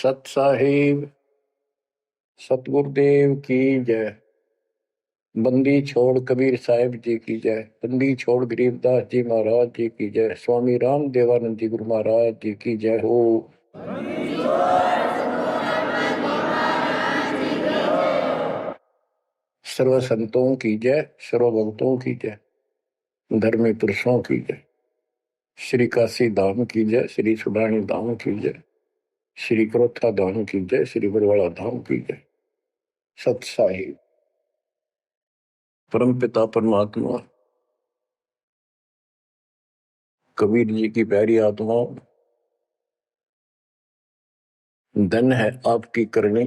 सत साहिब सतगुरुदेव की जय। बंदी छोड़ कबीर साहिब जी की जय। बंदी छोड़ गरीबदास जी महाराज जी की जय। स्वामी राम देवानंद जी गुरु महाराज जी की जय हो। सर्व संतों की जय, सर्व भक्तों की जय, धर्मी पुरुषों की जय। श्री काशी धाम की जय, श्री सुडानी धाम की जय, श्री क्रोथा धाम की जय, श्री बरवाड़ा धाम की जय। सत साहिब परम पिता परमात्मा कबीर जी की प्यारी आत्माओं, धन है आपकी करनी,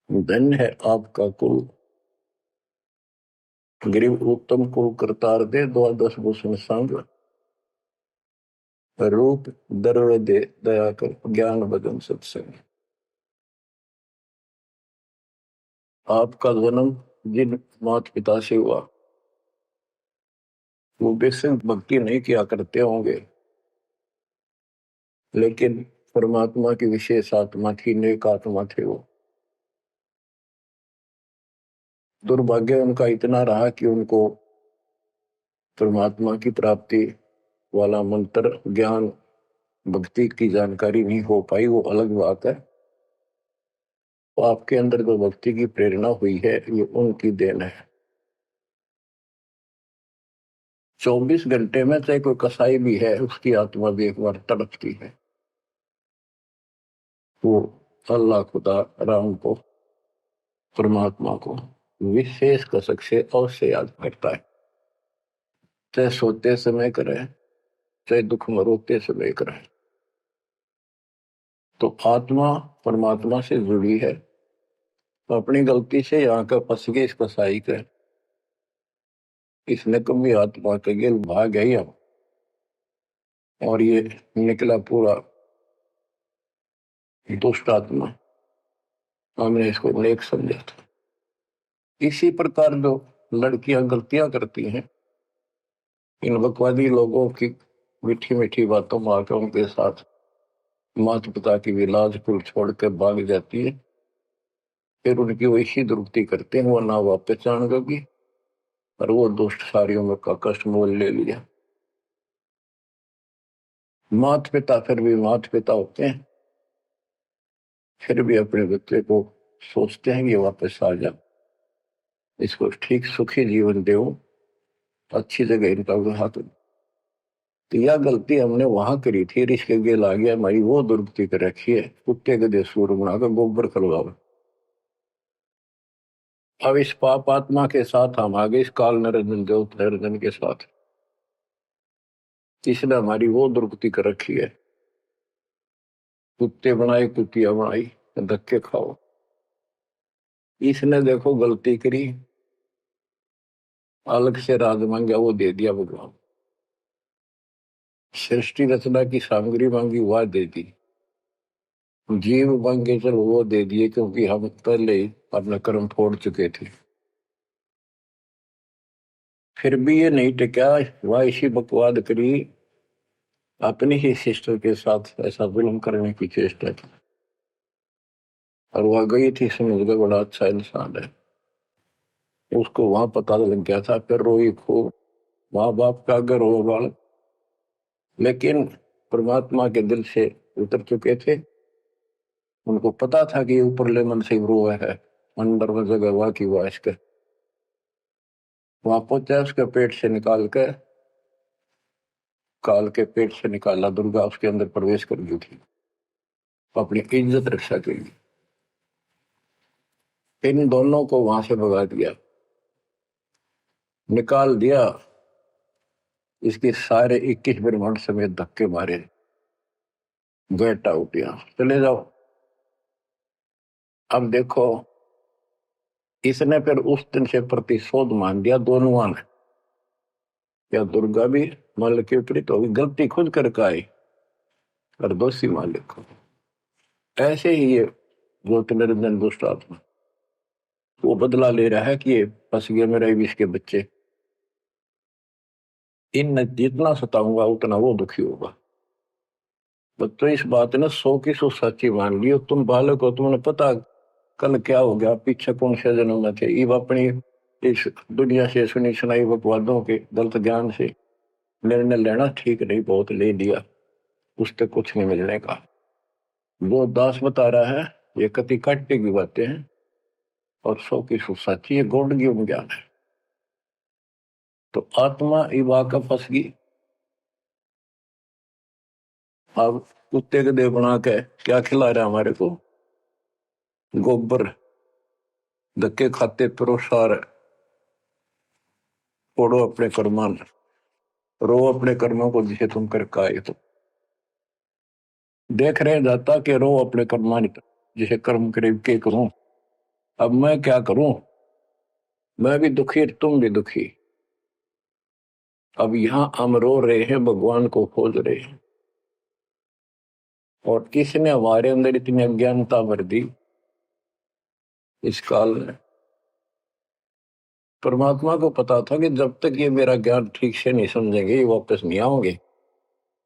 धन है आपका कुल। गरीब उत्तम कुल करतार दे, द्वादश भूषण संग रूप दर्व दे, दया कर ज्ञान बदन सत्संग। आपका जन्म जिन माता पिता से हुआ वो बेशक भक्ति नहीं किया करते होंगे, लेकिन परमात्मा की विशेष आत्मा थी, नेक आत्मा थे वो। दुर्भाग्य उनका इतना रहा कि उनको परमात्मा की प्राप्ति वाला मंत्र ज्ञान भक्ति की जानकारी नहीं हो पाई, वो अलग बात है। तो आपके अंदर जो भक्ति की प्रेरणा हुई है ये उनकी देन है। 24 घंटे में चाहे कोई कसाई भी है उसकी आत्मा भी एक बार तड़पती है, वो अल्लाह खुदा राम को परमात्मा को विशेष कसक से अवश्य याद करता है, चाहे सोते समय करे चाहे दुख में रोते समय करे। तो आत्मा परमात्मा से जुड़ी है, तो अपनी गलती से यहाँ का फंस गए इस कसाई के, इसने कभी आत्मा के गिल भाग गई अब, और ये निकला पूरा दुष्ट आत्मा। हमने इसको नेक समझा था। इसी प्रकार जो लड़कियां गलतियां करती हैं, इन बकवादी लोगों की मीठी मीठी बातों में आकर उनके साथ माता पिता की भी लाज कुल छोड़ कर भाग जाती है, फिर उनकी वैसी दुर्गति करते हैं, वो ना वापस जानेगी और वो दुष्ट सारियों में का कष्ट मोल ले लिया। माता पिता फिर भी माता पिता होते हैं, फिर भी अपने बच्चे को सोचते हैं कि वापस आ जा, इसको ठीक सुखी जीवन दे, अच्छी जगह इनका विवाह कर। तो यह गलती हमने वहां करी थी, रिश्के गेल आ गया, हमारी वो दुर्गति कर रखी है, कुत्ते गधे सूर बनाकर गोबर खलवाओ। अब इस पाप आत्मा के साथ हम आगे इस काल निरंजन देव निरंजन के साथ, इसने हमारी वो दुर्गति कर रखी है, कुत्ते बनाए कुतिया बनाई, धक्के खाओ। इसने देखो गलती करी, अलग से राज मांगा वो दे दिया भगवान, सृष्टि रचना की सामग्री मांगी वह दे दी, जीव मांगे चल वो दे दिए, क्योंकि हम पहले ही अपना कर्म फोड़ चुके थे। फिर भी ये नहीं टिका, वह इसी बकवाद करी, अपनी ही सिस्टर के साथ ऐसा जुल्म करने की चेष्टा की, और वह गई थी समझ गए बड़ा अच्छा इंसान है, उसको वहां पता लग गया था, फिर रोई खूब, माँ बाप का अगर रो बाल, लेकिन परमात्मा के दिल से उतर चुके थे, उनको पता था कि ऊपरले मन से रो है, अंदर में जगह वह की वाश के वहां पहुंचा, उसके पेट से निकाल कर, काल के पेट से निकाला, दुर्गा उसके अंदर प्रवेश कर गई थी अपनी इज्जत रक्षा के लिए। इन दोनों को वहां से भगा दिया, निकाल दिया, इसके सारे 21 ब्रह्मांड समेत धक्के मारे, गेट आउट, यहां चले जाओ। अब देखो, इसने फिर उस दिन से प्रतिशोध मान दिया दोनों ने, या दुर्गा भी मालिक के विपरीत होगी, गलती खुद करके आई और दोषी मालिक को। ऐसे ही ये ज्योतिनिरंजन दुष्ट आत्मा वो बदला ले रहा है कि ये फंस गए मेरे विष के बच्चे, इन जितना सताऊंगा उतना वो दुखी होगा। तो इस बात ने 100 की 100 सच्ची मान ली। तुम बालक हो, तुमने पता कल क्या हो गया, पीछे कौन से जन्म में थे। इब अपनी इस दुनिया से सुनी सुनाई बकवादों के गलत ज्ञान से निर्णय लेना ठीक नहीं, बहुत ले लिया, उससे कुछ नहीं मिलने का। वो दास बता रहा है ये कति काटे की बातें हैं और 100 की 100 सच्ची, ये गौड़ ज्ञान है। तो आत्मा इब आकर फंस गई। अब कुत्ते के देह बना के क्या खिला रहा है हमारे को, गोबर, धक्के खाते परोसार, फोड़ो अपने कर्मान, रो अपने कर्मों को जिसे तुम कर आए। तो देख रहे जाता कि रो अपने कर्मान जिसे कर्म करीब के करूं, अब मैं क्या करूं, मैं भी दुखी तुम भी दुखी। अब यहां हम रो रहे हैं, भगवान को खोज रहे हैं, और किसने हमारे अंदर इतनी अज्ञानता भर दी इस काल में। परमात्मा को पता था कि जब तक ये मेरा ज्ञान ठीक से नहीं समझेंगे ये वापस नहीं आओगे,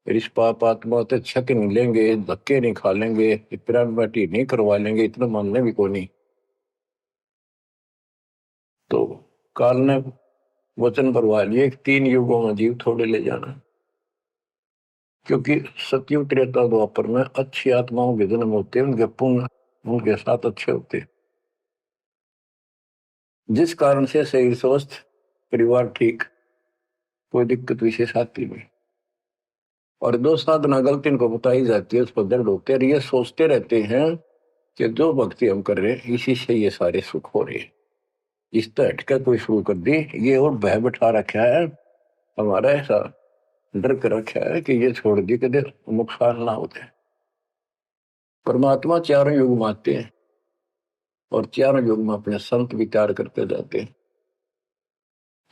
फिर इस पाप आत्मा से छक नहीं लेंगे, धक्के नहीं खा लेंगे, पिरान बाटी नहीं करवा लेंगे, इतना मानने भी को नहीं। तो काल ने वचन भरवा लिए 3 युगों में जीव थोड़े ले जाना, क्योंकि सतयुग त्रेता द्वापर में अच्छी आत्माओं के जन्म होते हैं, उनके पुण्य उनके साथ अच्छे होते हैं, जिस कारण से शरीर स्वस्थ, परिवार ठीक, कोई दिक्कत विशेष आती नहीं। और दो साधना गलती इनको बताई जाती है, उस पर दर्द होते हैं, ये सोचते रहते हैं कि जो भक्ति हम कर रहे हैं इसी से ये सारे सुख हो रहे हैं, इस तरह हटकर कोई शुरू कर दी, ये और भय बैठा रखा है हमारा, ऐसा डर कर रखा है कि ये छोड़ दी कि नुकसान ना होते। परमात्मा चारों युग में आते हैं और चारों युग में अपने संत विचार करते जाते हैं।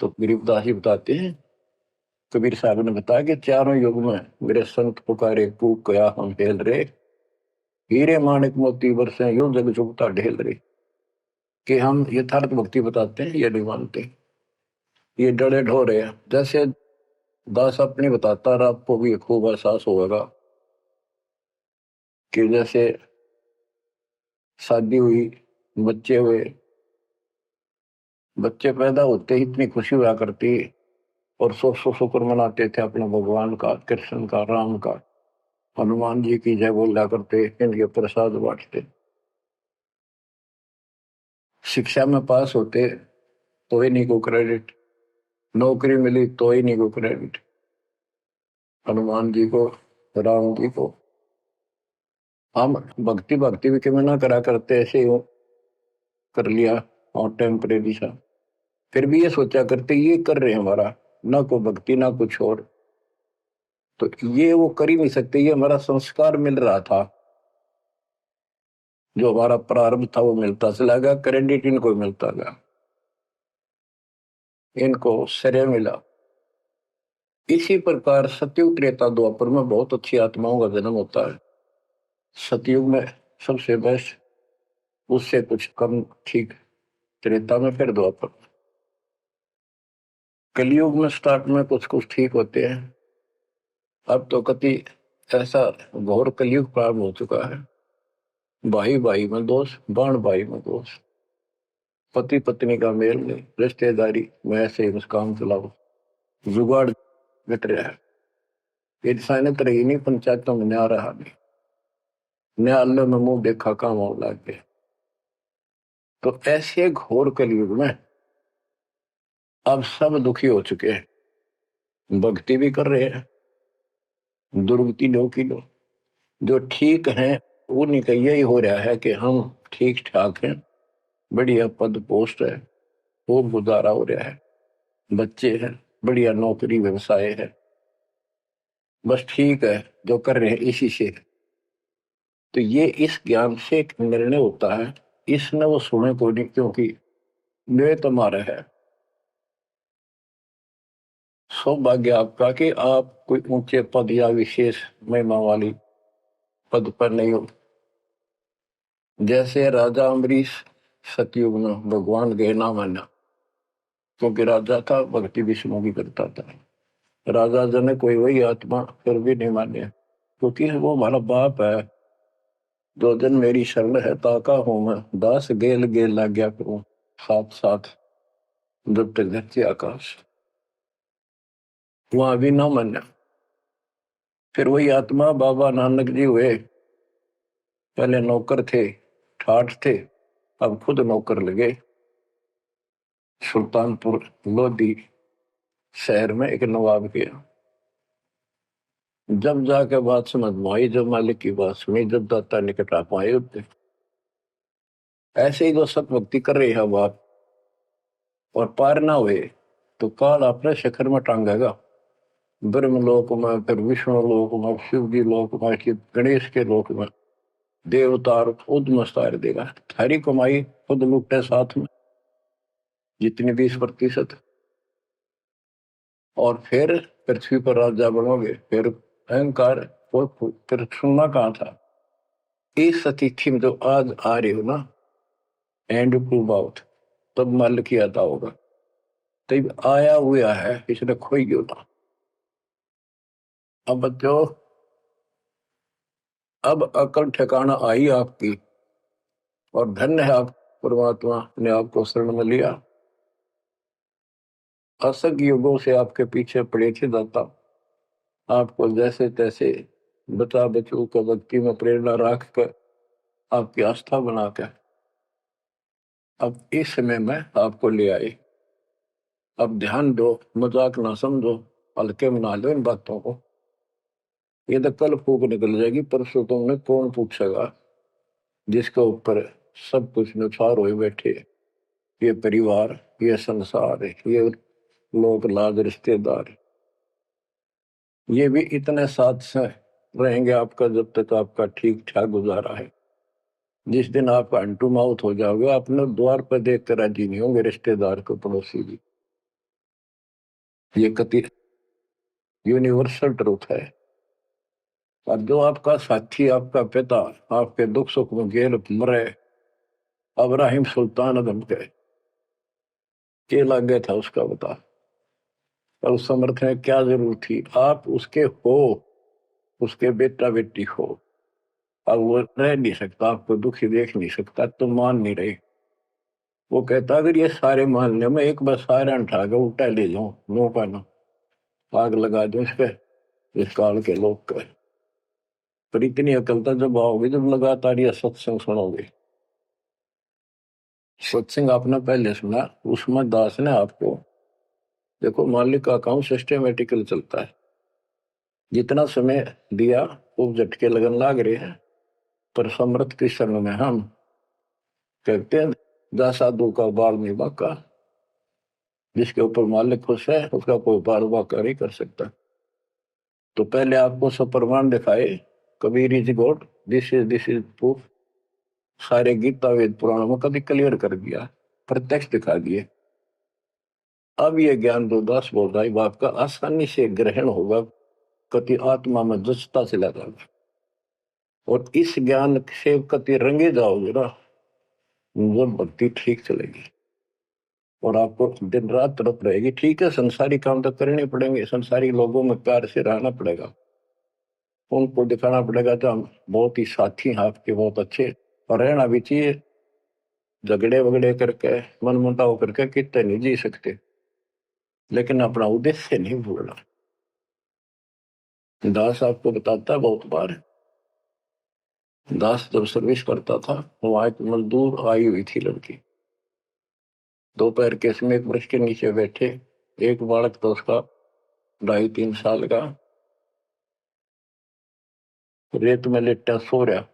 तो गरीबदास जी बताते हैं, कबीर साहब ने बताया कि चारों युग में मेरे संत पुकारे कूक कया हम हेल रे, हीरे माणिक मोती बरसे यूं जग चुगता ढेल रे। कि हम यथार्थ भक्ति बताते हैं ये नहीं मानते, ये डरे ढो रहे हैं। जैसे दास अपने बताता रहा, आपको भी खूब एहसास होगा कि जैसे शादी हुई, बच्चे हुए, बच्चे पैदा होते ही इतनी खुशी हुआ करती, और 100 शुक्र मनाते थे अपने भगवान का, कृष्ण का, राम का, हनुमान जी की जय बोला करते, इनके प्रसाद बांटते। शिक्षा में पास होते तो ही नहीं को क्रेडिट, नौकरी मिली तो ही नहीं को क्रेडिट, हनुमान जी को, राम जी को। हम भक्ति भक्ति भी क्यों ना करा करते, ऐसे ही कर लिया और टेम्परेरी सा, फिर भी ये सोचा करते ये कर रहे हैं हमारा, ना को भक्ति ना कुछ और, तो ये वो कर ही नहीं सकते, ये हमारा संस्कार मिल रहा था, जो हमारा प्रारंभ था वो मिलता चला गया, क्रेडिट इनको मिलता गया, इनको श्रेय मिला। इसी प्रकार सतयुग त्रेता द्वापर में बहुत अच्छी आत्माओं का जन्म होता है। सतयुग में सबसे बेस्ट, उससे कुछ कम ठीक, त्रेता में, फिर द्वापर। कलयुग में स्टार्ट में कुछ कुछ ठीक होते हैं, अब तो कति ऐसा घोर कलयुग प्रारंभ हो चुका है। भाई भाई में दोष, बाण भाई में दोष, पति पत्नी का मेल नहीं, रिश्तेदारी में ऐसे ही काम चलाओ, जुगाड़ घट रहा है, इंसानियत रही नहीं, पंचायतों में न्याय रहा नहीं, न्यायालय में मुंह देखा काम हो लागे। तो ऐसे घोर कलयुग में अब सब दुखी हो चुके हैं, भक्ति भी कर रहे हैं, दुर्गति लो की लो, जो ठीक है उन्हीं का यही हो रहा है कि हम ठीक ठाक हैं, बढ़िया पद पोस्ट है, खूब गुजारा हो रहा है, बच्चे हैं, बढ़िया नौकरी व्यवसाय है, बस ठीक है जो कर रहे हैं इसी से। तो ये इस ज्ञान से एक निर्णय होता है, इसने वो सुने को नहीं, क्योंकि वे तुम्हारा है। सौभाग्य आपका कि आप कोई ऊंचे पद या विशेष महिमा वाली पद पर नहीं हो। जैसे राजा अम्बरीश सतयुग में भगवान गए ना माना, क्योंकि राजा था, भक्ति विष्णु की करता था, राजा जन कोई वही आत्मा, फिर भी नहीं माने, क्योंकि वो हमारा बाप है। दो दिन मेरी शरण है ताका हूं मैं, दास गेल गेल लग गया करूं, साथ साथ जब तक धरती आकाश। वहां भी ना माना। फिर वही आत्मा बाबा नानक जी हुए। पहले नौकर थे, ठाठ थे, अब खुद नौकर लगे। सुल्तानपुर लोधी शहर में एक नवाब के यहाँ। जब जाके बात समझ में आई, जब मालिक की बात सुनी, जब दाता निकट आ पाए उठे। ऐसे ही जो सत भक्ति कर रही है बात और पार ना हुए तो काल अपने शिखर में टांगेगा। ब्रह्मलोक में, फिर विष्णु लोक में, शिव जी लोक में, कि गणेश के लोक में देवतार खुद मस्तार देगा। थारी कमाई खुद लुटे साथ में जितनी 20%। और फिर पृथ्वी पर राजा बनोगे। फिर अहंकार और फिर सुनना कहाँ था। इस अतिथि में जो आज आ रही हो ना, एंड टू बाउट, तब मल की आता होगा। तब आया हुआ है, इसने खोई क्यों ना। अब बच्चों, अब अकल ठिकाना आई आपकी, और धन्य है आप, परमात्मा ने आपको शरण में लिया। असंग युगों से आपके पीछे पड़े थे दाता, आपको जैसे तैसे बचा बचू का भक्ति में प्रेरणा रख कर, आपकी आस्था बनाकर अब इस समय में आपको ले आए। अब ध्यान दो, मजाक ना समझो, हल्के में ना लो इन बातों को। ये तो कल फूक निकल जाएगी, परसों तुमने कौन पूछेगा जिसके ऊपर सब कुछ नुसार हुए बैठे। ये परिवार, ये संसार, ये लोग लाज रिश्तेदार, ये भी इतने साथ से रहेंगे आपका जब तक आपका ठीक ठाक गुजारा है। जिस दिन आप अंटू माउथ हो जाओगे, अपने द्वार पर देख कर राजी नहीं होंगे रिश्तेदार को, पड़ोसी भी। ये कति यूनिवर्सल ट्रूथ है। और जो आपका साथी, आपका पिता, आपके दुख सुख में गेल मरे, अब्राहिम सुल्तान अदम के लग गया था उसका बता। और उस समर्थ में क्या जरूरत थी, आप उसके हो, उसके बेटा बेटी हो। अब वो रह नहीं सकता, आपको दुखी देख नहीं सकता, तो मान नहीं रहे। वो कहता अगर ये सारे मान ले, मैं एक बार सारे उठा के उल्टा ले जाऊं, नो पाना आग लगा दूं इस पे, इस काल के लोग का। पर इतनी अकलता जब आओगे जब लगातार ये सत्संग सुनोगे। सत्संग आपने पहले सुना, उसमें दास ने आपको, देखो मालिक का अकाउंट सिस्टमेटिकल चलता है। जितना समय दिया वो झटके लगन लाग रहे हैं, पर समर्थ के शरण में हम कहते हैं जा साधु का बाल नहीं बाका। जिसके ऊपर मालिक खुश है उसका कोई बाल बाका नहीं कर सकता। तो पहले आपको सब प्रमाण दिखाए, Kabir is God, this is proof. सारे गीता वेद पुराणों में कभी क्लियर कर दिया, प्रत्यक्ष दिखा दिए। अब ये ज्ञान जो दास बोल रहा है आपका आसानी से ग्रहण होगा, कति आत्मा में जचता चला जाएगा। और इस ज्ञान से कति रंगे जाओगे ना, वो भक्ति ठीक चलेगी और आपको दिन रात तरफ रहेगी। ठीक है, संसारी काम तो करने पड़ेंगे, संसारी लोगों में प्यार से रहना पड़ेगा, उनको दिखाना पड़ेगा तो हम बहुत ही साथी हैं आपके, बहुत अच्छे। और रहना भी चाहिए, झगड़े वगड़े करके मन मुटाव करके कितने नहीं जी सकते, लेकिन अपना उद्देश्य नहीं भूलना। दास आपको बताता है बहुत बार, दास जब सर्विस करता था, वहां एक मजदूर आई हुई थी लड़की, दोपहर के समय एक वृक्ष के नीचे बैठे, एक बालक तो उसका 2.5-3 साल का रेत में लेटा सो रहा।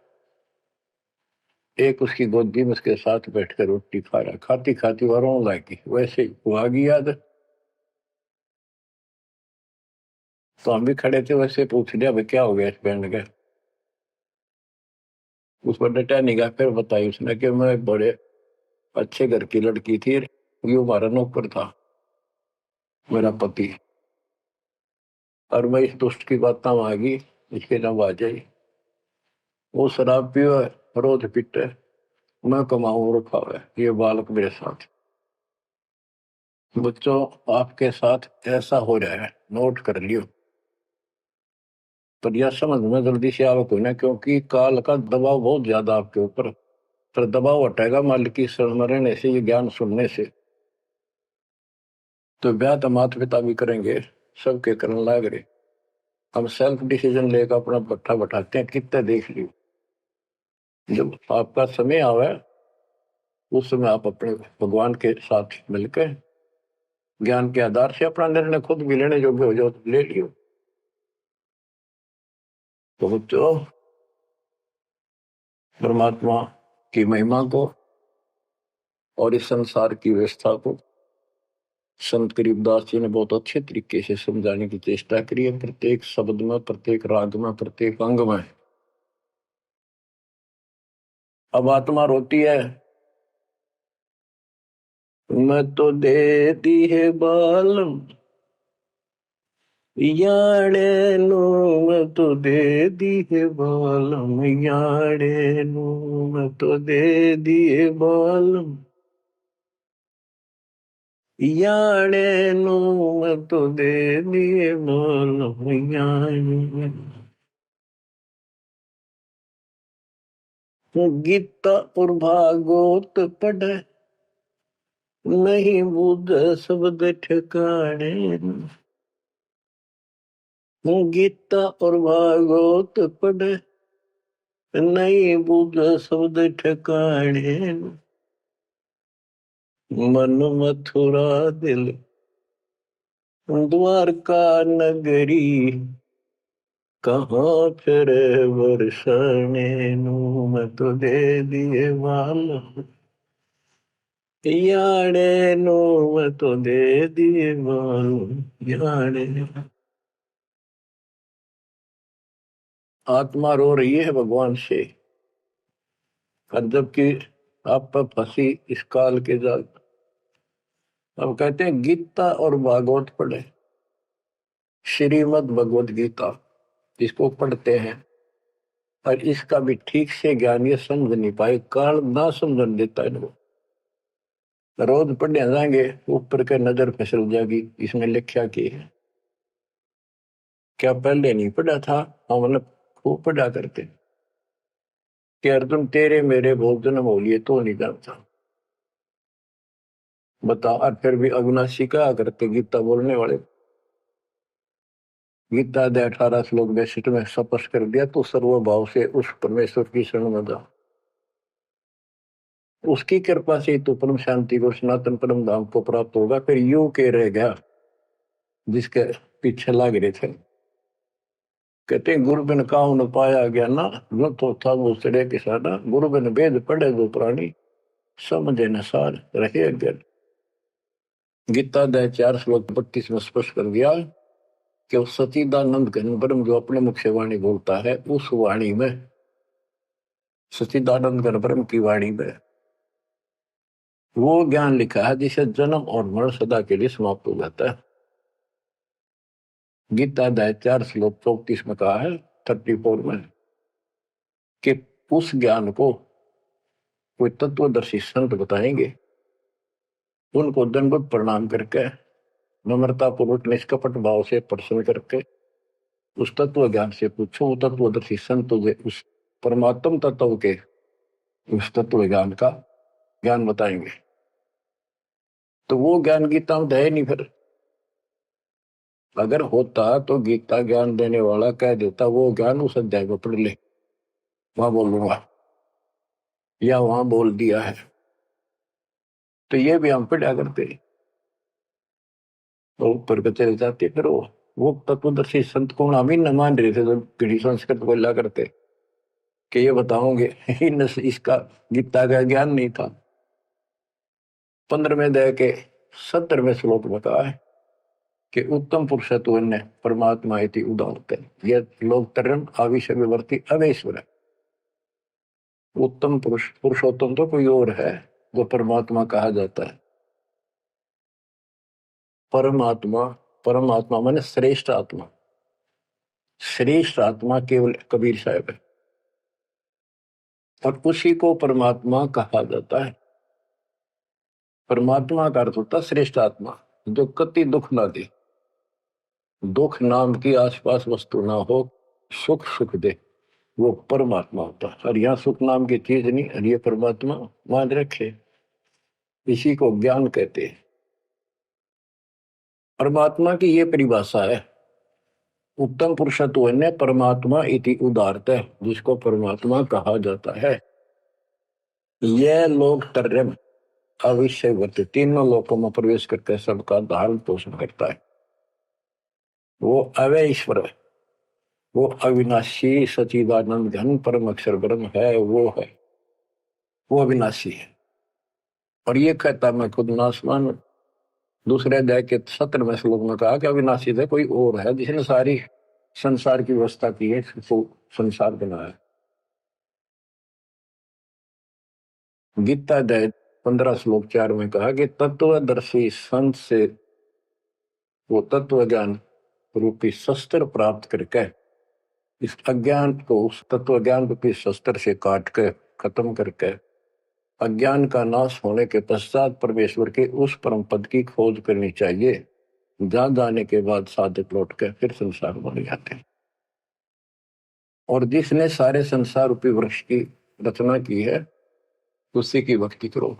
एक उसकी गोदी में उसके साथ बैठकर रोटी खा रहा, खाती खाती वो रोने लगी। वैसे ही वो आ गई याद, तो हम भी खड़े थे, वैसे पूछ लिया भाई क्या हो गया इस बैंड का। उस पर डटा नहीं गया। फिर बताई उसने कि मैं एक बड़े अच्छे घर की लड़की थी, ये हमारा नौकर था, मेरा पति, और मैं इस दुष्ट की बात आ गई, इसके नाम आ जाई। वो शराब पियो, रोज पीटे, मैं कमाऊं रखा हुआ है, ये बालक मेरे साथ। बच्चों, आपके साथ ऐसा हो रहा है, नोट कर लियो। पर यह समझ में जल्दी से आवे कोई ना, क्योंकि काल का दबाव बहुत ज्यादा आपके ऊपर। पर दबाव हटेगा मालिक की शरण में रहने से, ये ज्ञान सुनने से। तो ब्याह तो माता पिता भी करेंगे, सबके करने लाग रहे। हम सेल्फ डिसीजन लेकर अपना पट्टा बैठाते हैं, कितने देख लियो। जब आपका समय आवे उस समय आप अपने भगवान के साथ मिलकर ज्ञान के आधार से अपना निर्णय खुद भी लेने योग्य हो जाओ तो ले लियो। तो बच्चों, परमात्मा की महिमा को और इस संसार की व्यवस्था को संत करीबदास जी ने बहुत अच्छे तरीके से समझाने की चेष्टा करी है, प्रत्येक शब्द में, प्रत्येक राग में, प्रत्येक अंग में। अब आत्मा रोती है, मैं तो दे दी है बालम याड़े नो, मैं तो दे दी है बालम याड़े नो, मैं तो दे दिए बालम याड़े नो, मैं तो दे दिए बालम याड़े। गीता और भागवत पढ़े नहीं बुध शब्द ठिकाने। गीता और भागवत पढ़े नहीं बुध शब्द ठिकाने। मन मथुरा दिल द्वारका नगरी, कहाँ फिर बरसाने नू, मैं तो दे दिए बालम याड़े नो, मैं तो दे दिए बालम याड़े। आत्मा रो रही है भगवान से, और जबकि आप पर फंसी इस काल के जाल। अब कहते हैं गीता और भागवत पढ़े, श्रीमद् भगवत गीता इसको पढ़ते हैं और इसका भी ठीक से ज्ञान ये समझ नहीं पाए, काल ना समझ देता है इनको। रोज पढ़ने जाएंगे ऊपर के नजर फिसल जाएगी, इसमें लिखा की है। क्या पहले नहीं पढ़ा था? हाँ, मतलब खूब पढ़ा करते कि अर्जुन तेरे मेरे बहुत जन्म हो लिए तो नहीं जानता, बता। और फिर भी अविनाशी कहा करते गीता बोलने वाले, गीता दे 18 श्लोक 62 में स्पष्ट कर दिया, तो सर्वभाव से उस परमेश्वर की शरण में जा, उसकी कृपा से तो परम शांति को, सनातन परम धाम को प्राप्त होगा। फिर यू के रह गया जिसके पीछे लाग रहे थे। कहते गुरु बिन काहू न पाया गया ना, जो तो था वो सड़े किसाना, गुरु बिन वेद पढ़े जो प्राणी, समझे न सार रहे अज्ञान। गीता दे 4 श्लोक 32 में स्पष्ट कर दिया कि उस सचिदानंद घन ब्रह्म जो अपने मुख से वाणी बोलता है, उस वाणी में, सचिदानंद घन ब्रह्म की वाणी में वो ज्ञान लिखा है जिसे जन्म और मरण सदा के लिए समाप्त हो जाता है। गीता अध्याय 4 श्लोक 34 में कहा है, 34 में, कि उस ज्ञान को कोई तत्वदर्शी संत बताएंगे, उनको दंडवत प्रणाम करके, नम्रता पूर्वक निष्कपट भाव से प्रश्न करके उस तत्व ज्ञान से पूछो। वो तत्वदर्शी संत उस परमात्म तत्व के, उस तत्व ज्ञान का ज्ञान बताएंगे। तो वो ज्ञान गीता में है नहीं। फिर अगर होता तो गीता ज्ञान देने वाला कह देता वो ज्ञान उस अध्याय को पढ़ ले, वहां बोलूंगा, या वहां बोल दिया है। तो ये भी हम पढ़ा करते तो ऊपर को चले जाते। फिर वो तत्वदर्शी संत को हम ही न मान रहे थे, तो घड़ी संस्कृत बोला करते कि ये बताओगे इसका गीता का ज्ञान नहीं था। 15वें अध्याय के 70वें श्लोक में कहा है कि उत्तम पुरुषत्व ने परमात्मा इति उदाहरते, ये लोग तरन आविष्य विवर्ती अवेश्वर। उत्तम पुरुष, पुरुषोत्तम तो कोई और है जो परमात्मा कहा जाता है। परमात्मा, परमात्मा माने श्रेष्ठ आत्मा, श्रेष्ठ आत्मा केवल कबीर साहब है, और उसी को परमात्मा कहा जाता है। परमात्मा का अर्थ होता श्रेष्ठ आत्मा, जो कति दुख ना दे, दुख नाम की आसपास वस्तु ना हो, सुख सुख दे, वो परमात्मा होता है। और यहाँ सुख नाम की चीज नहीं, और ये परमात्मा मान रखे, इसी को ज्ञान कहते हैं। परमात्मा की ये परिभाषा है, उत्तम पुरुषत्व ने परमात्मा इति उदारत है, जिसको परमात्मा कहा जाता है। यह लोग तरम अविषयवत, तीनों लोकों में प्रवेश करके सबका धारण पोषण करता है। वो अवय ईश्वर है, वो अविनाशी सचिदानंद घन परम अक्षर ब्रह्म है, वो अविनाशी है। और ये कहता मैं खुद नासवान, दूसरे अध्याय के 17वें श्लोक में कहा कि अविनाशी है, कोई और है जिसने सारी संसार की व्यवस्था की है, तो संसार बनाया। गीता अध्याय 15 श्लोक 4 में कहा कि तत्वदर्शी संत से वो तत्व ज्ञान रूपी शस्त्र प्राप्त करके इस अज्ञान को उस तत्व ज्ञान रूपी शस्त्र से काट के खत्म करके अज्ञान का नाश होने के पश्चात परमेश्वर के उस परम पद की खोज करनी चाहिए, जहां जाने के बाद साधक लौट के फिर संसार बन जाते हैं। और जिसने सारे संसार रूपी वृक्ष की रचना की है, उसी की भक्ति करो।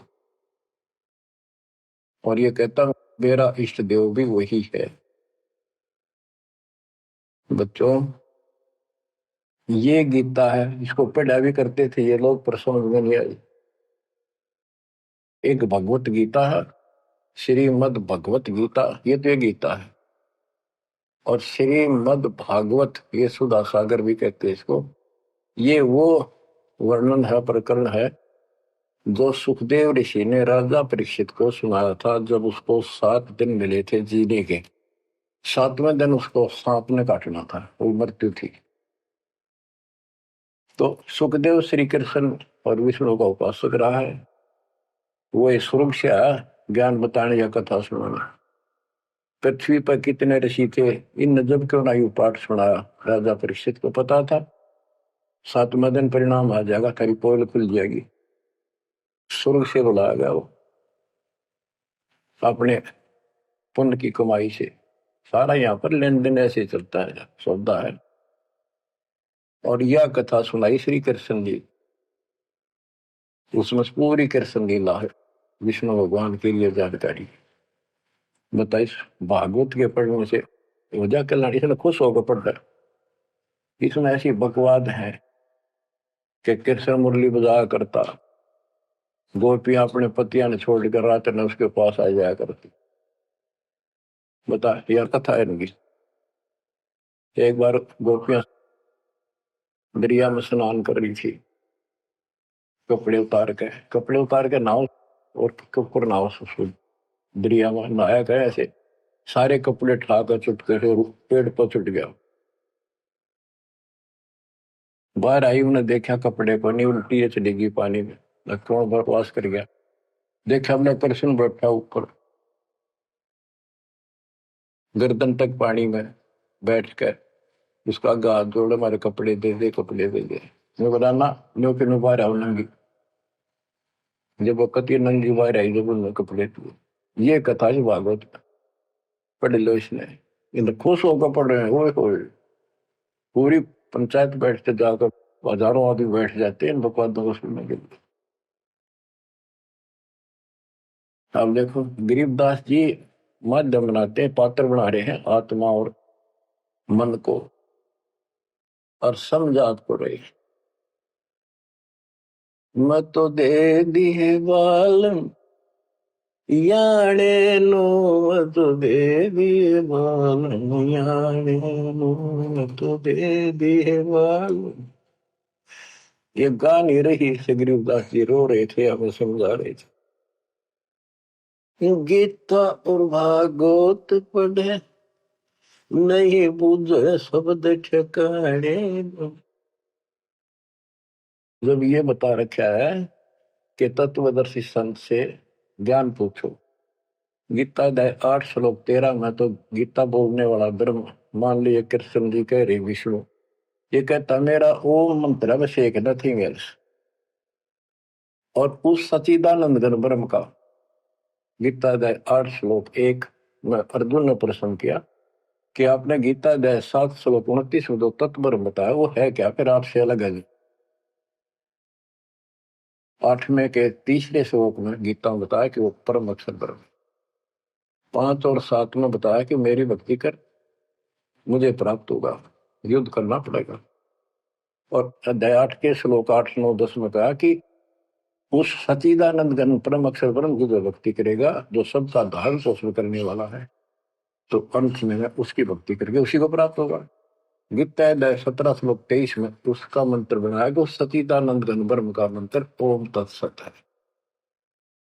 और ये कहता मेरा इष्ट देव भी वही है। बच्चों, ये गीता है, इसको पढ़ा भी करते थे ये लोग, पर समझ में नहीं आई। एक भगवत गीता है, श्रीमद भगवत गीता, ये तो ये गीता है। और श्रीमद भागवत, ये सुधा सागर भी कहते हैं इसको। ये वो वर्णन है, प्रकरण है, जो सुखदेव ऋषि ने राजा परीक्षित को सुनाया था जब उसको 7 दिन मिले थे जीने के। 7वें दिन उसको सांप ने काटना था, वो मृत्यु थी। तो सुखदेव श्री कृष्ण और विष्णु का उपासक रहा है, वो स्वर्ग से आया ज्ञान बताने या कथा सुनाने। पृथ्वी पर कितने ऋषि थे, इन जब क्यों ना यू पाठ सुनाया। राजा परीक्षित को पता था 7वें दिन परिणाम आ जाएगा, तेरी पोल खुल जाएगी। स्वर्ग से बुलाया गया वो, अपने पुण्य की कमाई से। सारा यहाँ पर लेन देन ऐसे चलता है, सौदा है। और यह कथा सुनाई श्री कृष्ण जी, उसमें पूरी कृष्ण लीला है, विष्णु भगवान के लिए जानकारी बताइए। भागवत के पढ़ने से वजह कल्याण, इसने खुश होकर पढ़ता है। इसमें ऐसी बकवाद है कि कृष्ण मुरली बजाया करता, गोपियां अपने पतियां ने छोड़कर रात ने उसके पास आ जाया करती। बता, यह कथा है इनकी। एक बार गोपियां दरिया में स्नान कर रही थी, कपड़े उतार के नाव और ऊपर नाव दरिया में नहाया गया। ऐसे सारे कपड़े ठाकर चुटके से पेड़ पर चुट गया। बाहर आई, उन्हें देखा कपड़े को नहीं, उल्टी चली गई पानी में, लक्ष्मण बकवास कर गया। देखा हमने कृष्ण बैठा ऊपर गर्दन तक पानी में बैठ कर, उसका हाथ जोड़े, हमारे कपड़े दे दे, कपड़े दे दे। मैं बोला ना, नो कि मैं बाहर आऊ नंगी। जब वो कति नंगी बाहर आई, जब उन्होंने कपड़े दिए। ये कथा ही भागवत पढ़ लो। इसने इन खुश होकर पढ़ रहे हैं, वो पूरी पंचायत बैठते जाकर, हजारों आदमी बैठ जाते हैं इन बकवादों को सुनने के लिए। अब देखो गरीबदास जी माध्यम बनाते हैं, पात्र बना रहे हैं आत्मा और मन को, और समझात को रहे। मैं तो दे दी है बालम याने नो, मैं तो दे दी है बालम याने नो, मैं तो दे दी है बालम। ये गा नहीं रही से, गरीबदास जी रो रहे थे, हमें समझा रहे थे। गीता और भागवत पढ़े नहीं बुझे शब्द ठिकाने। जब ये बता रखा है कि तत्वदर्शी संत से ज्ञान पूछो, गीता 8 श्लोक 13 में तो गीता बोलने वाला ब्रह्म, मान लीजिए कृष्ण जी कह रहे विष्णु, ये कहता मेरा ओम मंत्र में से एक नथिंग एल्स। और उस सचिदानंद घन ब्रह्म का गीता 8 श्लोक 1 में अर्जुन ने प्रश्न किया कि आपने गीता अध्याय 7 श्लोक 29 में जो तत्व ब्रह्म बताया वो है क्या, फिर आपसे अलग है। 8वें के तीसरे श्लोक में गीता में बताया कि वो परम अक्षर ब्रह्म। 5 और 7 में बताया कि मेरी भक्ति कर, मुझे प्राप्त होगा, युद्ध करना पड़ेगा। और अध्याय 8 के श्लोक 8, 9, 10 में कहा कि उस सचिदानंद घन परम अक्षर ब्रह्म की जो भक्ति करेगा, जो सबका धारण पोषण करने वाला है, तो अंत में उसकी भक्ति करके उसी को प्राप्त होगा। गीता अध्याय 17 श्लोक 23 में उसका मंत्र बनाया कि सचिदानंद घन ब्रह्म का मंत्र ओम तत्सत है।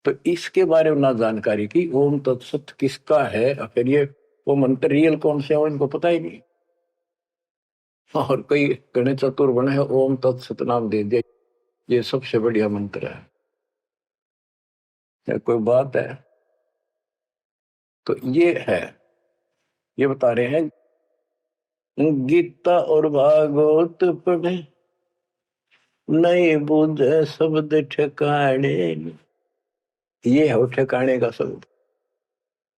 तो इसके बारे में ना जानकारी की, ओम तत्सत किसका है, फिर ये वो मंत्र रियल कौन से है इनको पता ही नहीं। और कई गणेश चतुर बने हैं, ओम तत्सत नाम दे दिया, ये सबसे बढ़िया मंत्र है। क्या कोई बात है? तो ये है, ये बता रहे हैं गीता और भागवत पढ़े नहीं बुझे शब्द ठिकाने। ये है ठिकाने का शब्द,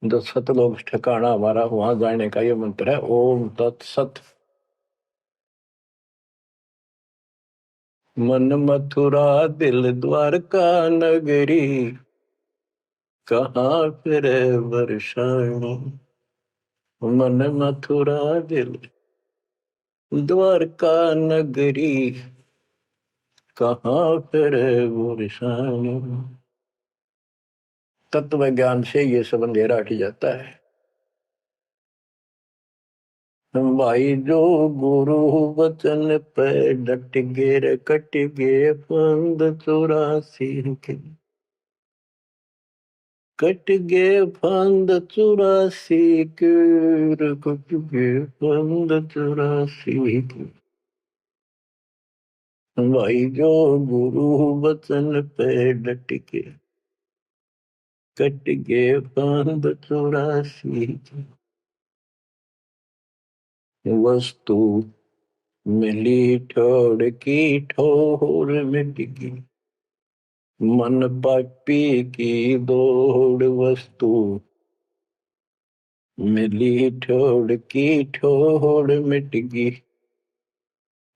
जो सतलोक ठिकाना हमारा, वहां जाने का ये मंत्र है ओम तत्सत। मन मथुरा दिल द्वारका नगरी, कहाँ फिर वर्षाणी। मन मथुरा दिल द्वारका नगरी, कहाँ फिर वर्षाणी। तत्व ज्ञान से ये सब अंधेरा हट जाता है। भाई जो गुरु वचन पे डट गे, कट गे फंद 84 के, कट गे फंद 84 के, कट गे फंद 84 के। भाई जो गुरु वचन पे डट के, कट गे फंद 84 के। वस्तु मिली ठोड़ की ठोर मिट गई, मन पापी की दौड़। वस्तु मिली ठोड़ की ठोड़ मिट गई,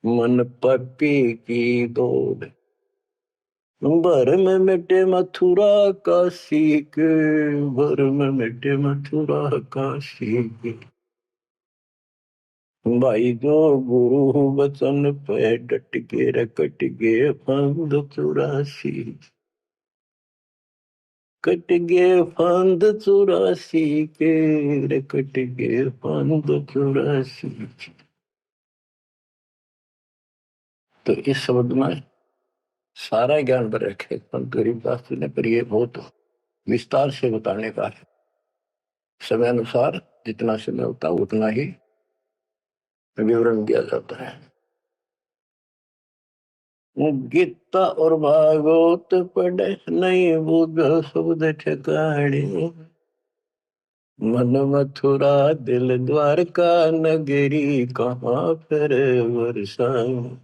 मन पापी की दौड़। भर में मिटे मथुरा काशी के, भर में मिटे मथुरा काशी के। भाई जो गुरु वचन पे डट के, रकट गे फंद 84, कट गे फंद 84 के, रकट गे फंद 84। तो इस शब्द में सारा ज्ञान पर रखे संत गरीबदास जी ने, पर ये बहुत विस्तार से बताने का है। समय अनुसार जितना समय होता है उतना ही विवरण दिया जाता है। गीता और भागवत पढ़े नहीं बुझ शब्द ठिकाने, मन मथुरा दिल द्वारका नगरी, कहाँ फिर वर्षाणी।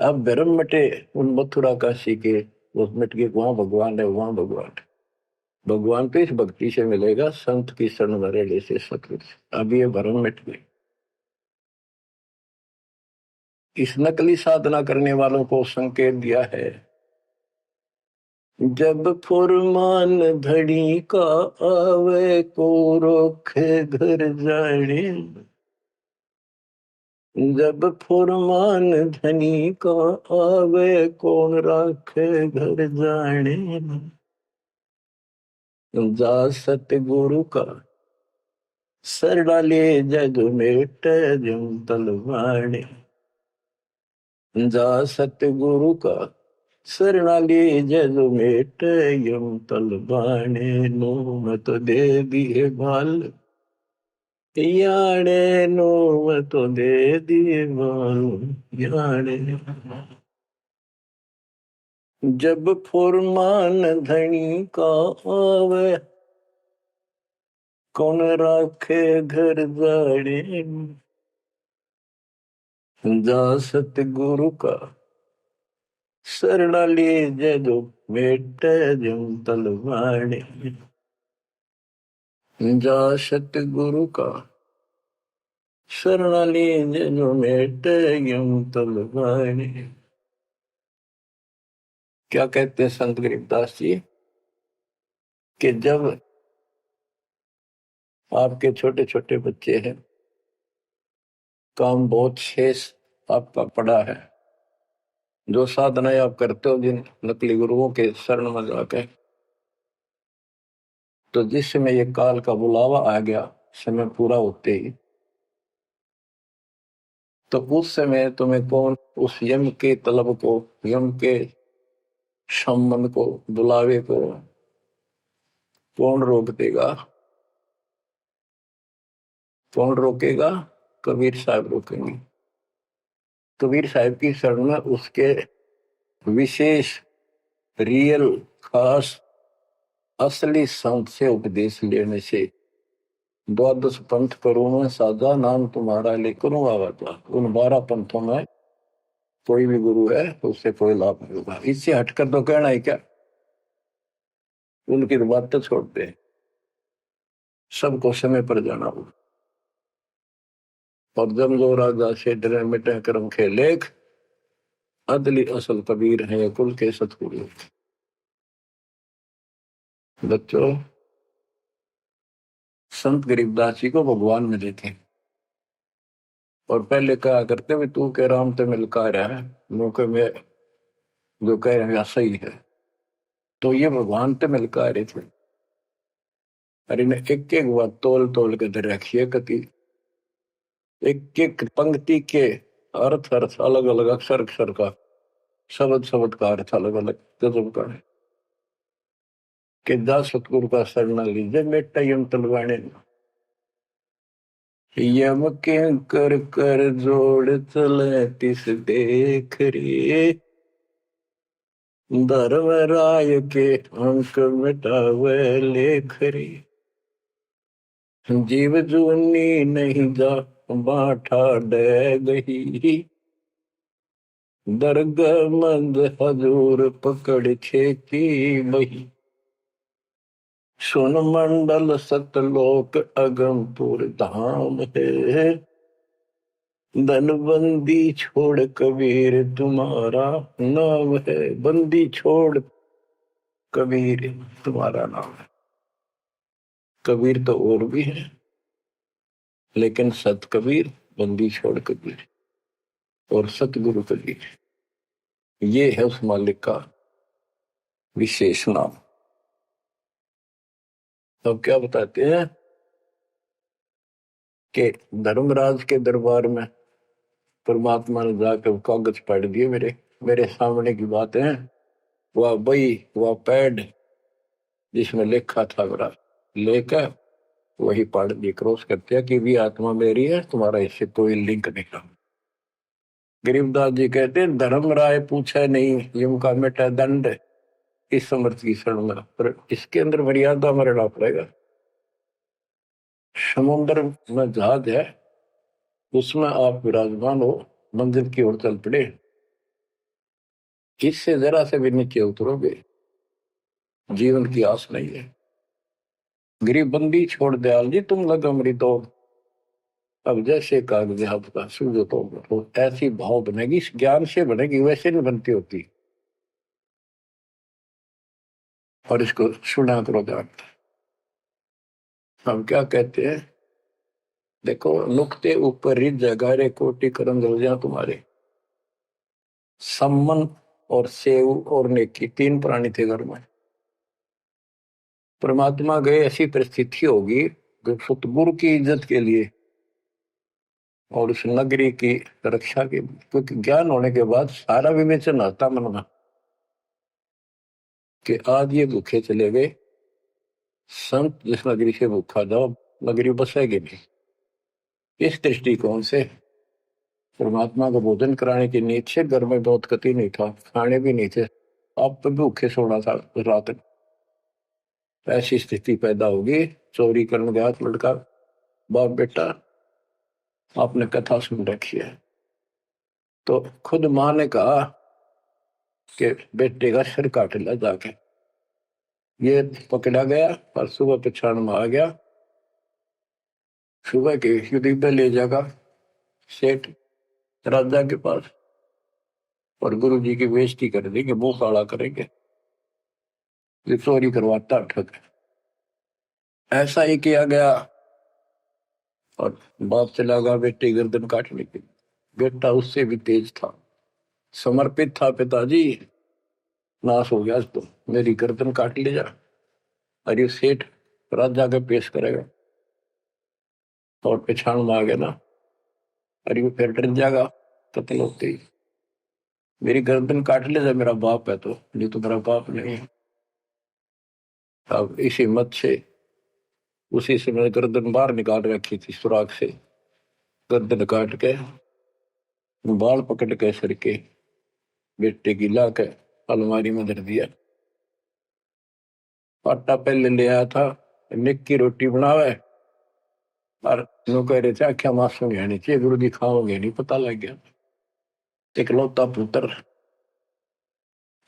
अब भरम मटे उन मथुरा काशी के, वो मिट के वहां भगवान है, वहां भगवान है। भगवान तो इस भक्ति से मिलेगा, संत की शरण में रहने से, सतगुरु से। अब ये भरम मिट गई। इस नकली साधना करने वालों को संकेत दिया है, जब फुरमान धड़ी का आवे को रोखे घर जाने। जब फुरमान धनी का आवे कौन राखे घर जाने। जा सतगुरु का सरड़ा ले जग मेट जम तलवाणे। जा सतगुरु का सरड़ा ले जग मेट यम तलवाणे। नो मत दे दिए बाल याने, नो मत दे दिए बाल याने। जब फुरमान धनी का आवे कौन राखे घर जाड़े। जा सतगुरु का शरणा ले जदो मेट जम तलवाणे। जा सतगुरु का शरणाली जो मेटे यूं तलवाने। क्या कहते हैं संत गरीबदास जी कि जब आपके छोटे छोटे बच्चे हैं, काम बहुत शेष आपका पड़ा है, जो साधनाएं आप करते हो जिन नकली गुरुओं के शरण में जाके, तो जिस समय ये काल का बुलावा आ गया, समय पूरा होते ही, तो उस समय तुम्हें कौन उस यम के तलब को, यम के सम्मन को, बुलावे को कौन रोक देगा? कौन रोकेगा? कबीर साहब रोकेंगे। कबीर साहब की शरण में उसके विशेष, रियल, खास, असली संत से उपदेश लेने से, द्वादश पंथ करूं मैं साधा, नाम तुम्हारा लेकर आवाता। उन 12 पंथों में कोई भी गुरु है उससे कोई लाभ नहीं होगा। इससे हटकर तो कहना है क्या? उनकी बात तो छोड़ दे, सबको समय पर जाना हो। और जब जो राजा से डरे मिटे कर्म के लेख, अदली असल कबीर है कुल के सतगुरु। बच्चों, संत गरीबदास जी को भगवान मिले थे, और पहले कहा करते हुए तू के राम ते मिलका रहा है, मौके में जो कह रहे हैं सही है। तो ये भगवान ते मिलका रहे थे। और इन्हें एक एक बात तोल तोल के दे रखिए कति, एक एक पंक्ति के अर्थ अर्थ अलग अलग, अक्षर अक्षर का, शब्द शब्द का अर्थ अलग अलग गजब का है। कि जा सतगुरु का शरण लीजिए मेटा यम तलवाने। यम के कर कर जोड़ चले तिस देख रे, धर्म राय के अंक मिटावे लेख रे। जीव जूनी नहीं जा बाठा डे गही, दर्ग मंद हजूर पकड़ खेती बही। सुन मंडल सतलोक अगमपुर धाम है, धनबंदी छोड़ कबीर तुम्हारा नाम है। बंदी छोड़ कबीर तुम्हारा नाम है। कबीर तो और भी है, लेकिन सत कबीर, बंदी छोड़ कबीर और सतगुरु कबीर, ये है उस मालिक का विशेष नाम। तो क्या बताते हैं कि धर्मराज के दरबार में परमात्मा ने जाकर कागज पढ़ दिए, मेरे मेरे सामने की बात है। वह बई, वह पैड जिसमें लिखा था मेरा, लेकर वही पढ़ दी, क्रॉस करते हैं कि भी आत्मा मेरी है, तुम्हारा इससे कोई लिंक नहीं रहा। गरीबदास जी कहते हैं धर्म राय पूछे नहीं, यम का मिटा दंड इस समर्थ की शरण में, पर इसके अंदर मर्यादा में रहना पड़ेगा। समुद्र में जहाज है, उसमें आप विराजमान हो, मंजिल की ओर चल पड़े, इससे जरा से भी नीचे उतरोगे, जीवन की आस नहीं है। गरीब बंदी छोड़ दयाल जी तुम लग अमृत हो, अब जैसे कागज आपका सूझो तो ऐसी भाव बनेगी, इस ज्ञान से बनेगी, वैसे नहीं बनती होती। और इसको सुना करो ध्यान। हम क्या कहते हैं, देखो नुक्ते ऊपर रिज जगारे कोटि करम रोजा तुम्हारे। सम्मन और सेव और नेकी, 3 प्राणी थे घर में। परमात्मा गए, ऐसी परिस्थिति होगी जो सतगुरु की इज्जत के लिए और उस नगरी की रक्षा के, क्योंकि ज्ञान होने के बाद सारा विवेचन आता मन में कि आज ये भूखे चले गए, संत जिस नगरी से भूखा जाओ नगरी बसेगी नहीं। इस दृष्टिकोण से परमात्मा को भोजन कराने की नींद से घर में बहुत कति नहीं था, खाने भी नहीं थे, अब तो भूखे सोना था रात। ऐसी स्थिति पैदा होगी, चोरी करने गया लड़का, बाप बेटा, आपने कथा सुन रखी है। तो खुद मां ने कहा कि बेटे का सिर काट लिया जाके। ये पकड़ा गया और सुबह पछाड़ में आ गया सुबह के युद्ध पे ले जागा सेठ राजा के पास और गुरु जी की बेइज्जती कर देंगे, मुंह काला करेंगे, ये चोरी करवाता ठग। ऐसा ही किया गया और बाप चला गया बेटे गर्दन काटने के। बेटा उससे भी तेज था, समर्पित था, पिताजी नाश हो गया तो मेरी गर्दन काट ले जा। अरे सेठ राजा के पेश करेगा और पहचान में आ गया ना, अरे वो फिर डर जाएगा कत्ल होते ही, मेरी गर्दन काट ले जा, मेरा बाप है तो, नहीं तो मेरा बाप नहीं है। अब इस हिम्मत से उसी समय गर्दन बाहर निकाल रखी थी सुराख से, गर्दन काट के बाल पकड़ के सर के बेटे की ला के अलमारी में धर दिया। आटा पहले ले आया था, निक की रोटी बनावे और नो कह रहे थे आख्या मासू नहीं चाहिए, गुरु जी खाओगे नहीं, पता लग गया। इकलौता पुत्र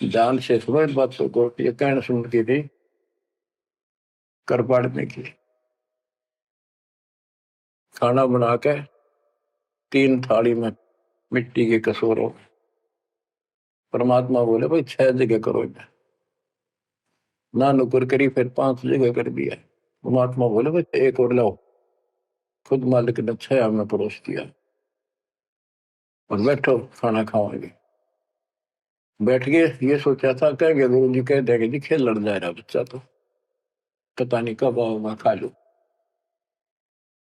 जान से सुनो इस बात को, ये कहना सुनती थी कर पाड़ने की। खाना बना के 3 थाली में मिट्टी के कसूरों, परमात्मा बोले भाई 6 जगह करो, ना नुकर करी, फिर 5 जगह कर दिया। परमात्मा बोले भाई एक और लाओ, खुद मालिक ने 6 में परोस दिया और बैठो खाना खाओगे। बैठ गए, ये सोचा था कह गया गुरु जी कह देंगे जी खेल लड़ जा रहा बच्चा तो, पता नहीं कब आओ खा लो।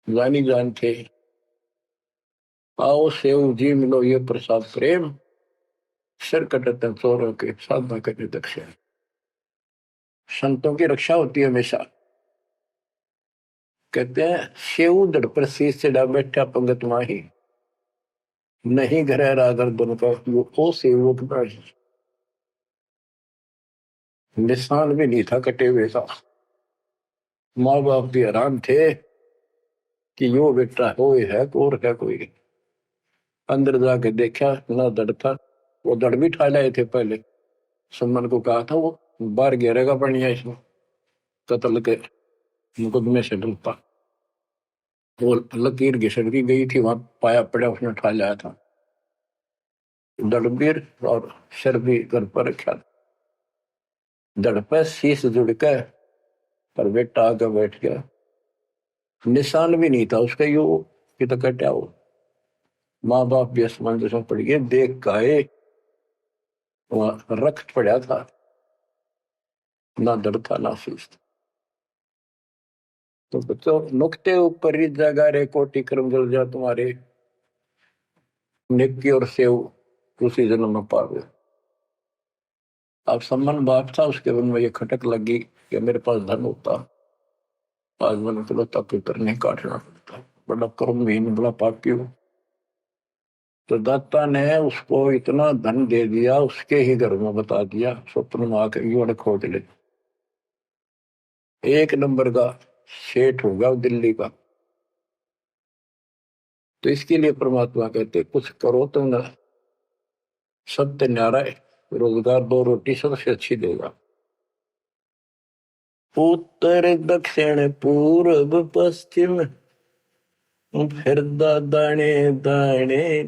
जानी जान थे, आओ सेव जी मिलो ये प्रसाद प्रेम, सिर कटते चोरों के साधना करने दक्षिण। संतों की रक्षा होती है हमेशा। कहते हैं सेव दड़ पर शीश चढ़ा बैठा पंगत माही, नहीं घर रागर दोनों का वो ओ सेवक नहीं। निशान भी नहीं था कटे हुए का। माँ बाप भी हैरान थे कि यो बेटा हो है और है कोई। अंदर जाके देखा ना दड़ था, वो दड़ भी ठा लाए थे पहले। सुमन को कहा था वो बाहर गिरेगा बढ़िया इसमें, कत्ल के मुकदमे से डरता। वो लकीर घिसट की गई थी, वहां पाया पड़ा उसने ठा लाया था। दड़बीर और सिर भी घर पर रखा था, दड़ पे शीश जुड़ के, पर बेटा आगे बैठ गया। निशान भी नहीं था उसका, यो कि तो कटा हो। माँ बाप भी असमंजस में पड़ गए, देख गाये वहां रक्त पड़ा था, ना दड़ था ना शीश था। तो बच्चों नुक्ते ऊपर ही जगा रे कोटि कर्म जल जा तुम्हारे, नेकी और सेव उसी जन्म में पावे। अब सम्मान बाप था, उसके मन में ये खटक लगी कि मेरे पास धन होता, आज मैंने चलो पुत्र नहीं काटना पड़ता, बड़ा कर्महीन बड़ा पापी हूं। तो दाता ने उसको इतना धन दे दिया, उसके ही घर में बता दिया, स्वप्न में आकर युवक खोज ले, 1 नंबर का सेठ होगा दिल्ली का। तो इसके लिए परमात्मा कहते कुछ करो तो ना, सत्य न्यारा है, रोजगार 2 रोटी सबसे अच्छी देगा। उत्तर दक्षिण पूर्व पश्चिम फिर दाने दाने,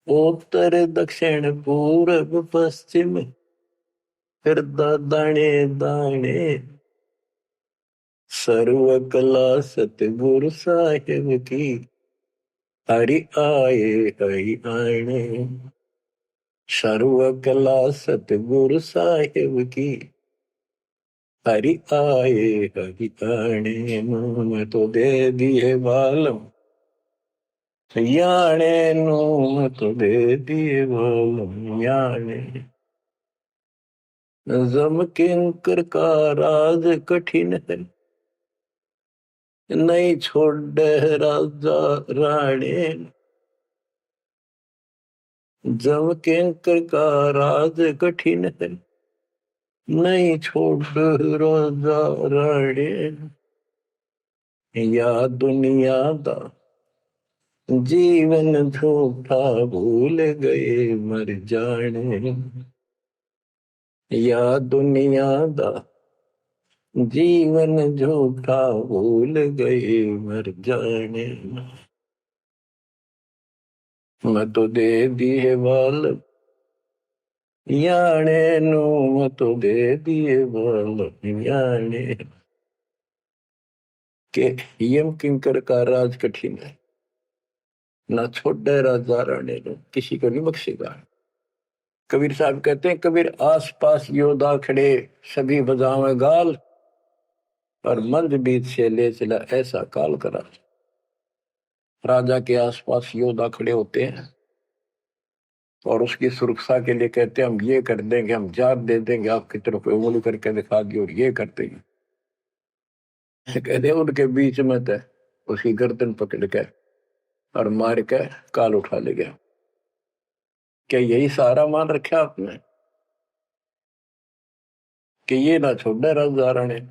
उत्तर दक्षिण पूर्व पश्चिम फिर दाने दाने, सर्व कला सतगुरु साहिब की, हरि आए हरि आने। सर्व कला सतगुरु साहिब की, हरि आए हरि आने। मुँह तो दे दिए बालम याने, मुँह तो दे दिए बालम याने। जम किंकर का राज कठिन है, नहीं छोड़ राजा राणे। जम किंकर का राज कठिन है, नहीं छोड़ राजा राणे। या दुनिया दा जीवन झूठा भूल गए मर जाने, या दुनिया दा जीवन झूठा भूल गए मर जाने, मैं तो दे दिए बाल याने नु, मैं तो दे दिए बाल याने। के यम किंकर का राज कठिन है, ना छोड़े राजा राणे नु, किसी को नहीं बख्शेगा। कबीर साहब कहते हैं, कबीर आस पास योद्धा खड़े सभी बजावे गाल, और मंद बीच से ले चला ऐसा काल करा। राजा के आसपास योद्धा खड़े होते हैं और उसकी सुरक्षा के लिए कहते हैं, हम ये कर देंगे, हम जात दे देंगे, आपकी तरफ उंगली करके दिखा दी और ये करते हैं। कहते हैं उनके बीच में तो उसकी गर्दन पकड़ के और मार के काल उठा ले गया। क्या यही सहारा मान रखा आपने कि ये ना छोड़े राजा राणे,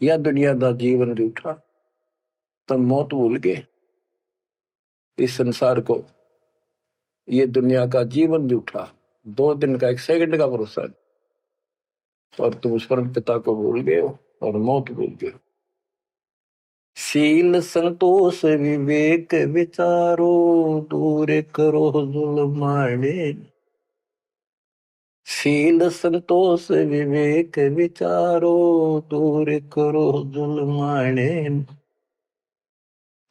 या दुनिया का जीवन रूठा, तो मौत भूल गए इस संसार को। ये दुनिया का जीवन रूठा, 2 दिन का 1 सेकंड का भरोसा है, और तुम उस परम पिता को भूल गए हो और मौत भूल गए हो। शील संतोष विवेक विचारो, दूर करो जुल्माने। शील संतोष विवेक विचारो, दूर करो जुल्माने।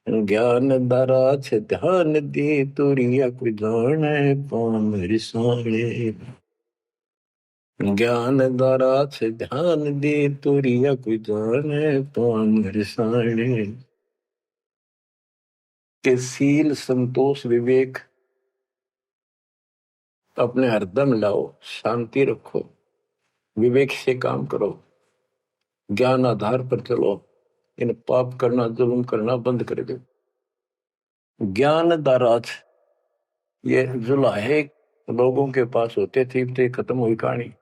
ज्ञान दरा छे ध्यान दी, तुरिया कोई जाने पाम रिसाणे। ज्ञान दरा छे ध्यान दी, तुरिया कोई जाने पाम रिसाणे। के शील संतोष विवेक अपने हरदम लाओ, शांति रखो, विवेक से काम करो, ज्ञान आधार पर चलो, इन पाप करना जुल्म करना बंद कर दो। ज्ञान दाराज ये जुलाहे लोगों के पास होते थे, खत्म हुई कहानी।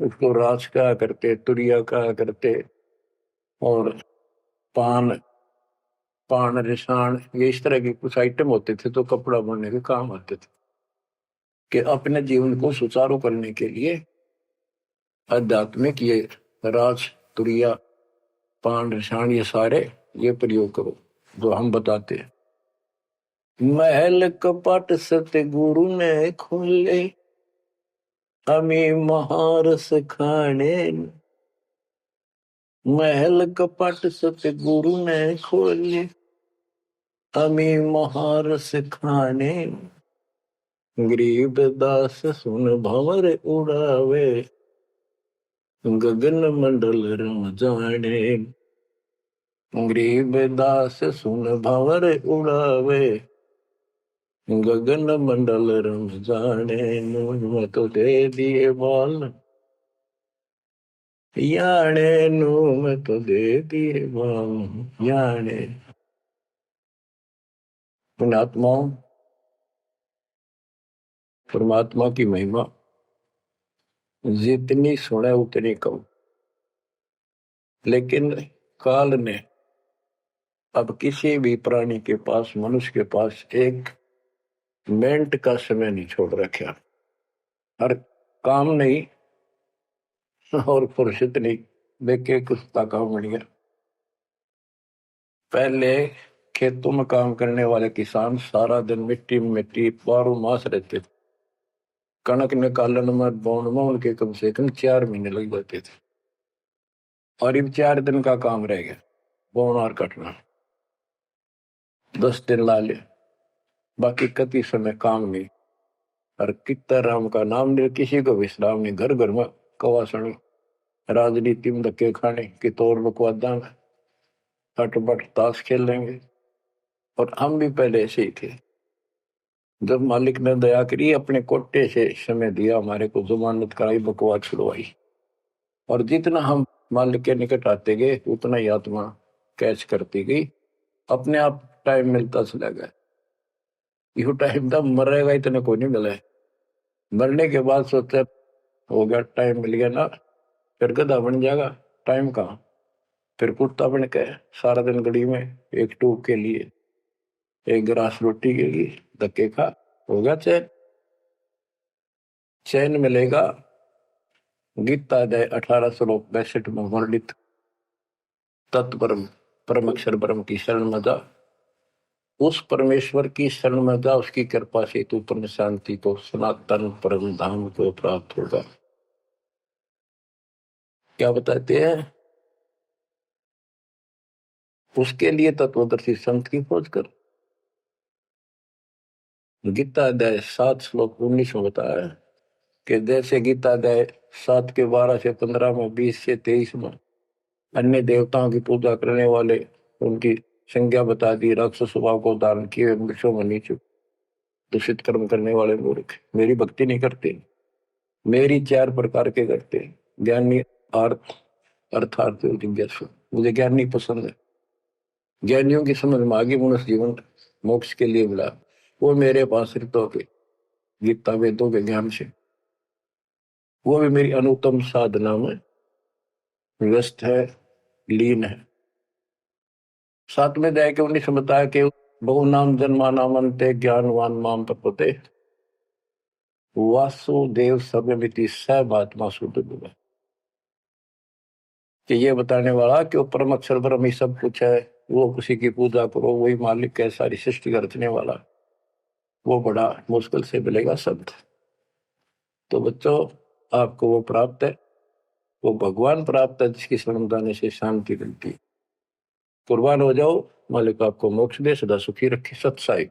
उसको राज कहा करते, तुरिया कहा करते, और पान पान रिसाण, ये इस तरह के कुछ आइटम होते थे तो कपड़ा बनने के काम आते थे। कि अपने जीवन को सुचारू करने के लिए आध्यात्मिक ये राज तुरिया पान रिसाण ये सारे ये प्रयोग करो जो हम बताते हैं। महल कपट सत्य गुरु ने खोले, हमें महारस खाने। महल कपट सत्य गुरु ने खोले, हमें महारस खाने। गरीब दास सुन भंवर उड़ावे, गगन मंडल रम जाने। गरीब दास सुन भंवर उड़ावे, गगन मंडल रम जाने। मैं तो दे दिए बाल याने नु, मैं तो दे दिए बाल याने। पुण्यात्माओं, परमात्मा की महिमा जितनी सुने उतनी कम। लेकिन काल ने अब किसी भी प्राणी के पास, मनुष्य के पास 1 मिनट का समय नहीं छोड़ रखा। हर काम नहीं और फुर्सत नहीं, देखे कुछ काम बन गया। पहले खेतों में काम करने वाले किसान सारा दिन मिट्टी में मिट्टी 12 मास रहते थे। कणक निकालन में बोन में उनके कम से कम 4 महीने लग जाते थे, और अब 4 दिन का काम रह गया, बोन और कटना। 10 दिन ला ले, बाकी कति समय काम नहीं। और कितना राम का नाम ले, किसी को विश्राम नहीं। घर घर में कवासण, राजनीति में धक्के खाने की तौर बकवादा में हटबट ताश खेल लेंगे। और हम भी पहले ऐसे ही थे। जब मालिक ने दया करी, अपने कोटे से समय दिया हमारे को, जमानत कराई, बकवास छुड़वाई, और जितना हम मालिक के निकट आते गए उतना ही आत्मा कैच करती गई। अपने आप टाइम मिलता चला गया। यो टाइम तब मरेगा इतने को नहीं मिला है। मरने के बाद सोचा हो गया, टाइम मिल गया ना, फिर गधा बन जाएगा, टाइम कहाँ। फिर कुत्ता बन के सारा दिन गली में एक टूक के लिए, एक गिलास रोटी के लिए धक्के खा, हो गया चैन। चैन मिलेगा गीता अध्याय 18 श्लोक 62 में वर्णित तत्परम परम अक्षर ब्रह्म की शरण में जा, उस परमेश्वर की शरण में जा, उसकी कृपा से तू परम शांति को, सनातन परम धाम को प्राप्त होगा। क्या बताते हैं? उसके लिए तत्वदर्शी संत की खोज कर। गीता अध्याय 7 श्लोक 19 में बताया कि जैसे गीता अध्याय 7 के 12 से 15 में, 20 से 23 में अन्य देवताओं की पूजा करने वाले, उनकी संज्ञा बता दी, राक्षस स्वभाव को धारण किए वृक्षों में नीचे दूषित कर्म करने वाले मूर्ख मेरी भक्ति नहीं करते। मेरी 4 प्रकार के करते, ज्ञानी, अर्थ, अर्थार्थ, जिज्ञासु। मुझे ज्ञान नहीं पसंद है। ज्ञानियों की समझ में आगे मनुष्य जीवन मोक्ष के लिए मिला, वो मेरे पास ऋतों के गीता वेदों के ज्ञान से, वो भी मेरी अनुत्तम साधना में व्यस्त है, लीन है। 7 में अध्याय के 19 में बताया कि बहु नाम जन्मा नामंते ज्ञानवान माम प्रपते वासुदेव सर्वमिति सर्वात्मा शुद्ध बुआ। कि ये बताने वाला कि वो परम अक्षर ब्रह्म ही सब कुछ है, वो किसी की पूजा करो, वही मालिक है, सारी सृष्टि का रचने वाला, वो बड़ा मुश्किल से मिलेगा शब्द। तो बच्चों, आपको वो प्राप्त है, वो भगवान प्राप्त है जिसकी शरण जाने से शांति मिलती है। कुर्बान हो जाओ, मालिक आपको मोक्ष दे, सदा सुखी रखे। सत्साई।